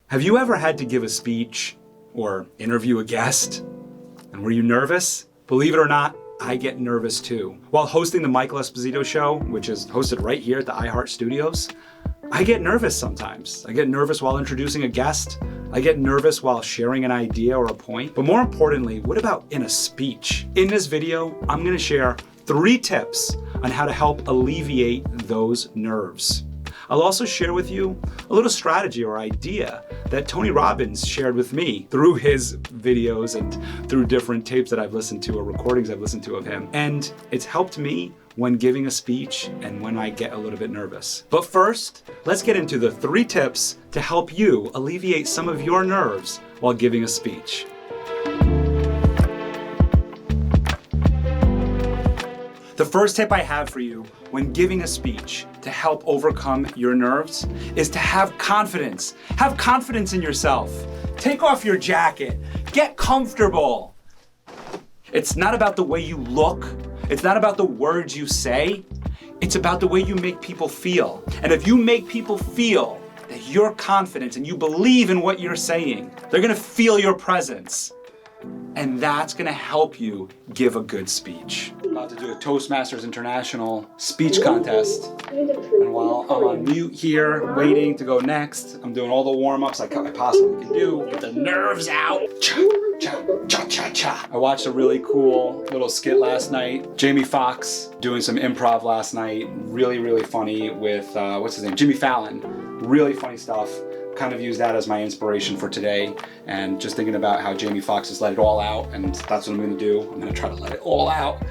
Have you ever had to give a speech or interview a guest? And were you nervous? Believe it or not, I get nervous too. While hosting the Michael Esposito show, which is hosted right here at the iHeart studios, I get nervous sometimes. I get nervous while introducing a guest. I get nervous while sharing an idea or a point. But more importantly, what about in a speech? In this video, I'm gonna share 3 tips on how to help alleviate those nerves. I'll also share with you a little strategy or idea that Tony Robbins shared with me through his videos and through different tapes that I've listened to or recordings I've listened to of him. And it's helped me when giving a speech and when I get a little bit nervous. But first, let's get into the 3 tips to help you alleviate some of your nerves while giving a speech. The first tip I have for you when giving a speech to help overcome your nerves is to have confidence. Have confidence in yourself. Take off your jacket. Get comfortable. It's not about the way you look. It's not about the words you say. It's about the way you make people feel. And if you make people feel that you're confident and you believe in what you're saying, they're gonna feel your presence. And that's gonna help you give a good speech. I'm about to do a Toastmasters International speech contest. And while I'm on mute here, waiting to go next, I'm doing all the warm-ups I possibly can do. Get the nerves out. Cha, cha, cha, cha, cha. I watched a really cool little skit last night. Jamie Foxx doing some improv last night. Really, really funny with, what's his name? Jimmy Fallon. Really funny stuff. Kind of use that as my inspiration for today, and just thinking about how Jamie Foxx has let it all out, and that's what I'm gonna do. I'm gonna try to let it all out,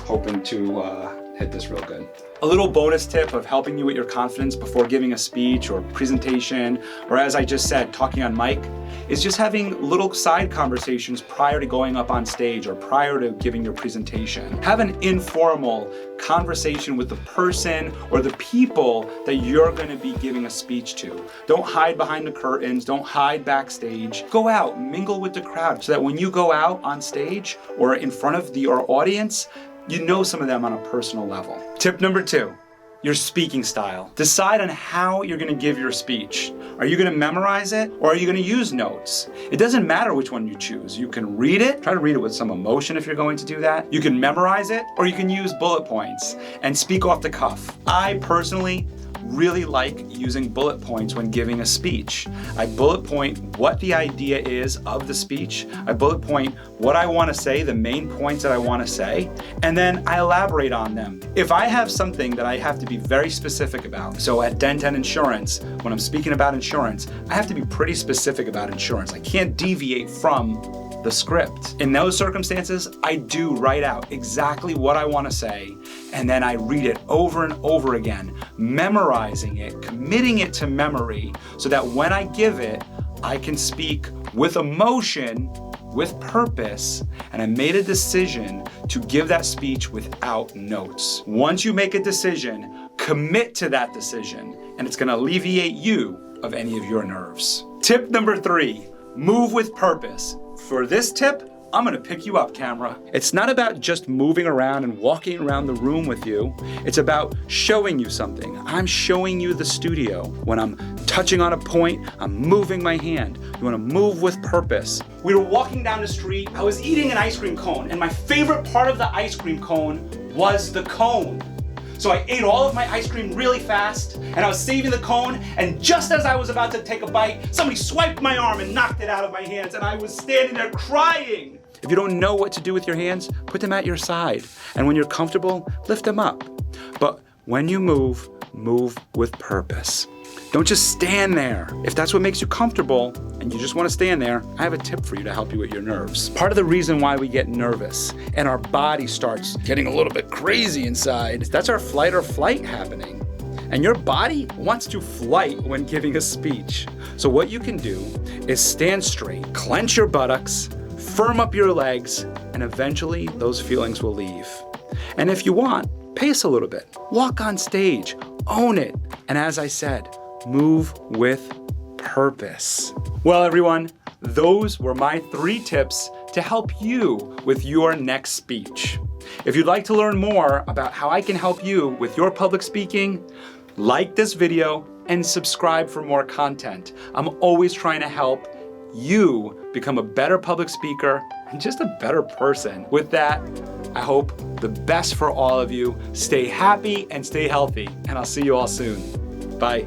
hoping to hit this real good. A little bonus tip of helping you with your confidence before giving a speech or presentation, or as I just said, talking on mic, is just having little side conversations prior to going up on stage or prior to giving your presentation. Have an informal conversation with the person or the people that you're gonna be giving a speech to. Don't hide behind the curtains, don't hide backstage. Go out, mingle with the crowd so that when you go out on stage or in front of your audience, you know some of them on a personal level. Tip number 2, your speaking style. Decide on how you're gonna give your speech. Are you gonna memorize it or are you gonna use notes? It doesn't matter which one you choose. You can read it, try to read it with some emotion if you're going to do that. You can memorize it or you can use bullet points and speak off the cuff. I personally really like using bullet points when giving a speech. I bullet point what the idea is of the speech. I bullet point what I want to say, the main points that I want to say, and then I elaborate on them. If I have something that I have to be very specific about, so at Dent and Insurance, when I'm speaking about insurance, I have to be pretty specific about insurance. I can't deviate from the script. In those circumstances, I do write out exactly what I want to say, and then I read it over and over again, memorizing it, committing it to memory, so that when I give it, I can speak with emotion, with purpose, and I made a decision to give that speech without notes. Once you make a decision, commit to that decision, and it's gonna alleviate you of any of your nerves. Tip number 3, move with purpose. For this tip, I'm gonna pick you up, camera. It's not about just moving around and walking around the room with you. It's about showing you something. I'm showing you the studio. When I'm touching on a point, I'm moving my hand. You wanna move with purpose. We were walking down the street. I was eating an ice cream cone, and my favorite part of the ice cream cone was the cone. So I ate all of my ice cream really fast, and I was saving the cone, and just as I was about to take a bite, somebody swiped my arm and knocked it out of my hands, and I was standing there crying. If you don't know what to do with your hands, put them at your side. And when you're comfortable, lift them up. But when you move, move with purpose. Don't just stand there. If that's what makes you comfortable and you just want to stand there, I have a tip for you to help you with your nerves. Part of the reason why we get nervous and our body starts getting a little bit crazy inside, that's our flight or flight happening. And your body wants to flight when giving a speech. So what you can do is stand straight, clench your buttocks, firm up your legs, and eventually those feelings will leave. And if you want, pace a little bit. Walk on stage, own it. And as I said, move with purpose. Well, everyone, those were my 3 tips to help you with your next speech. If you'd like to learn more about how I can help you with your public speaking, like this video and subscribe for more content. I'm always trying to help you become a better public speaker and just a better person. With that, I hope the best for all of you. Stay happy and stay healthy, and I'll see you all soon. Bye.